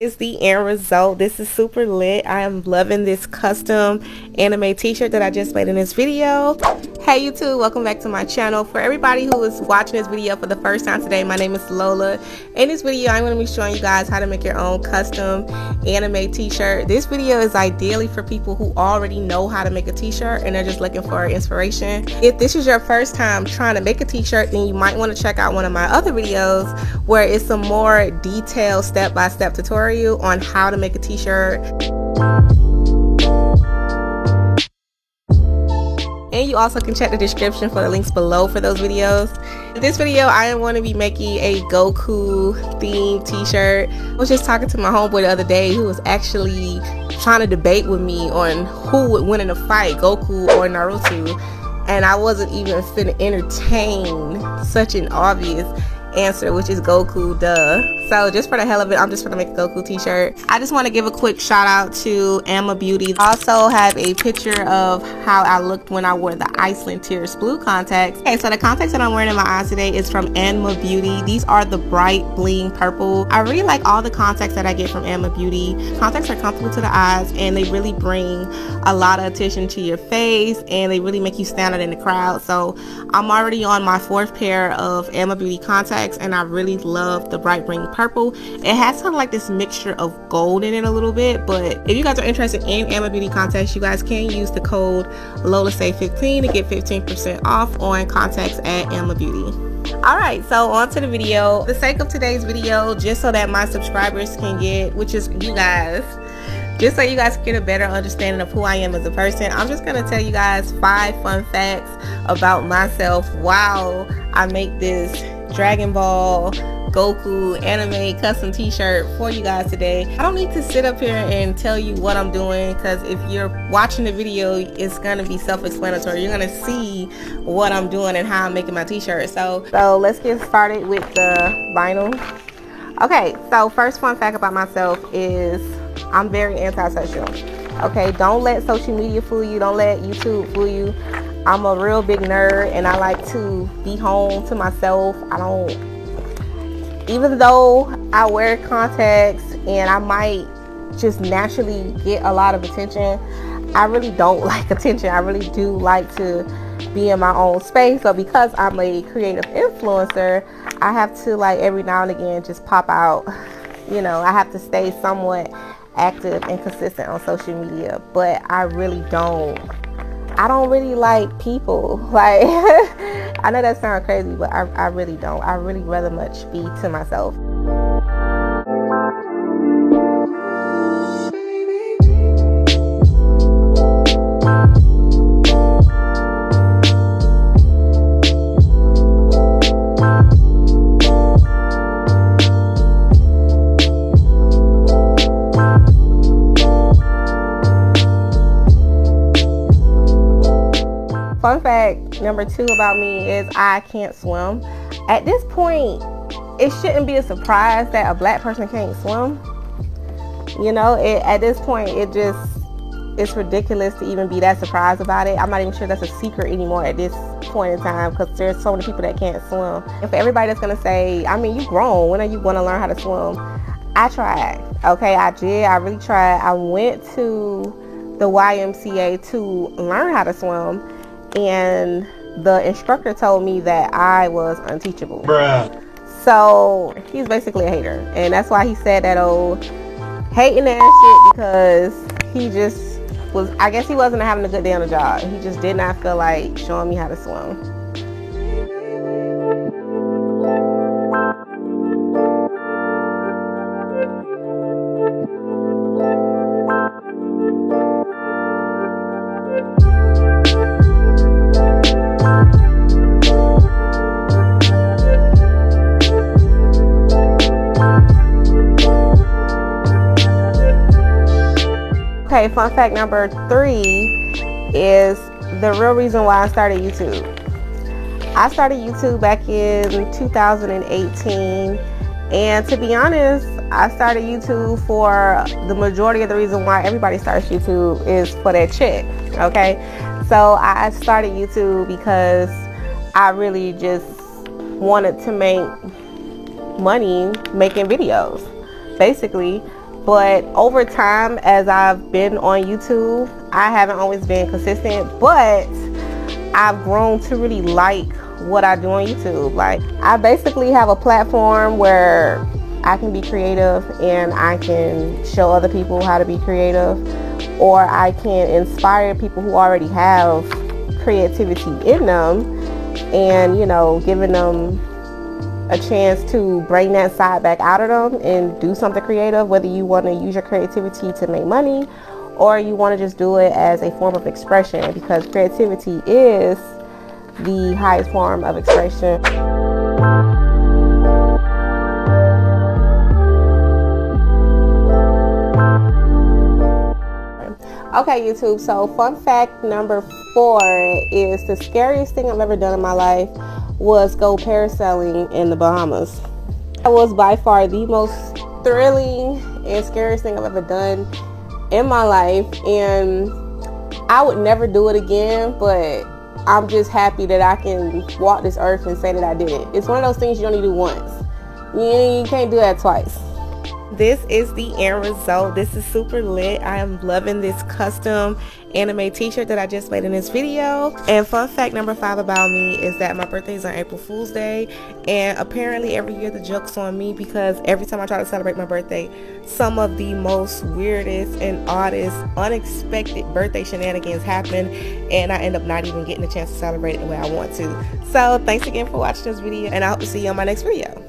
Is the end result. This is super lit. I am loving this custom anime t-shirt that I just made in this video. Hey YouTube, welcome back to my channel. For everybody who is watching this video for the first time today, my name is Lola. In this video I'm going to be showing you guys how to make your own custom anime t-shirt. This video is ideally for people who already know how to make a t-shirt and they're just looking for inspiration. If this is your first time trying to make a t-shirt, then you might want to check out one of my other videos where it's some more detailed step-by-step tutorial on how to make a t-shirt. And you also can check the description for the links below for those videos. In this video, I am going to be making a Goku themed t-shirt. I was just talking to my homeboy the other day who was actually trying to debate with me on who would win in a fight, Goku or Naruto. And I wasn't even finna entertain such an obvious answer, which is Goku, duh. So just for the hell of it, I'm just gonna make a Goku t-shirt. I just want to give a quick shout out to Amma Beauty. I also have a picture of how I looked when I wore the Iceland Tears Blue contacts. Okay, so the contacts that I'm wearing in my eyes today is from Amma Beauty. These are the bright bling purple. I really like all the contacts that I get from Amma Beauty. Contacts are comfortable to the eyes and they really bring a lot of attention to your face and they really make you stand out in the crowd. So I'm already on my 4th pair of Amma Beauty contacts and I really love the bright bling purple. It has kind of like this mixture of gold in it a little bit, but if you guys are interested in Amma Beauty contacts, you guys can use the code LOLASAY15 to get 15% off on contacts at Amma Beauty. Alright, so on to the video. For the sake of today's video, just so that my subscribers can get, which is you guys, just so you guys get a better understanding of who I am as a person, I'm just going to tell you guys 5 fun facts about myself while I make this Dragon Ball Goku anime custom t-shirt for you guys today. I don't need to sit up here and tell you what I'm doing because if you're watching the video, it's gonna be self-explanatory. You're gonna see what I'm doing and how I'm making my t-shirt. So let's get started with the vinyl. Okay, so first fun fact about myself is I'm very antisocial. Okay, don't let social media fool you. Don't let YouTube fool you. I'm a real big nerd and I like to be home to myself. Even though I wear contacts and I might just naturally get a lot of attention, I really don't like attention. I really do like to be in my own space. So because I'm a creative influencer, I have to like every now and again just pop out. You know, I have to stay somewhat active and consistent on social media, but I don't really like people. Like, I know that sounds crazy, but I really don't. I really rather much be to myself. Fun fact number 2 about me is I can't swim. At this point, it shouldn't be a surprise that a black person can't swim. You know, at this point, it's ridiculous to even be that surprised about it. I'm not even sure that's a secret anymore at this point in time because there's so many people that can't swim. And for everybody that's going to say, I mean, you grown, when are you going to learn how to swim? I tried. Okay, I did. I really tried. I went to the YMCA to learn how to swim. And the instructor told me that I was unteachable. Bruh. So he's basically a hater, and that's why he said that old hating ass shit, because he just was, I guess he wasn't having a good day on the job. He just did not feel like showing me how to swim. Okay, fun fact number 3 is the real reason why I started YouTube. I started YouTube back in 2018, and to be honest, I started YouTube for the majority of the reason why everybody starts YouTube is for that chick, okay? So I started YouTube because I really just wanted to make money making videos, basically. But over time, as I've been on YouTube, I haven't always been consistent, but I've grown to really like what I do on YouTube. Like, I basically have a platform where I can be creative and I can show other people how to be creative, or I can inspire people who already have creativity in them and, you know, giving them a chance to bring that side back out of them and do something creative, whether you want to use your creativity to make money or you want to just do it as a form of expression, because creativity is the highest form of expression. Okay, YouTube, so fun fact number 4 is the scariest thing I've ever done in my life was go parasailing in the Bahamas. That was by far the most thrilling and scariest thing I've ever done in my life, and I would never do it again, but I'm just happy that I can walk this earth and say that I did it. It's one of those things you only do once. You can't do that twice. This is the end result. This is super lit. I am loving this custom anime t-shirt that I just made in this video. And fun fact number 5 about me is that my birthday is on April Fool's Day, and apparently every year the joke's on me, because every time I try to celebrate my birthday, some of the most weirdest and oddest unexpected birthday shenanigans happen, and I end up not even getting a chance to celebrate it the way I want to. So thanks again for watching this video, and I hope to see you on my next video.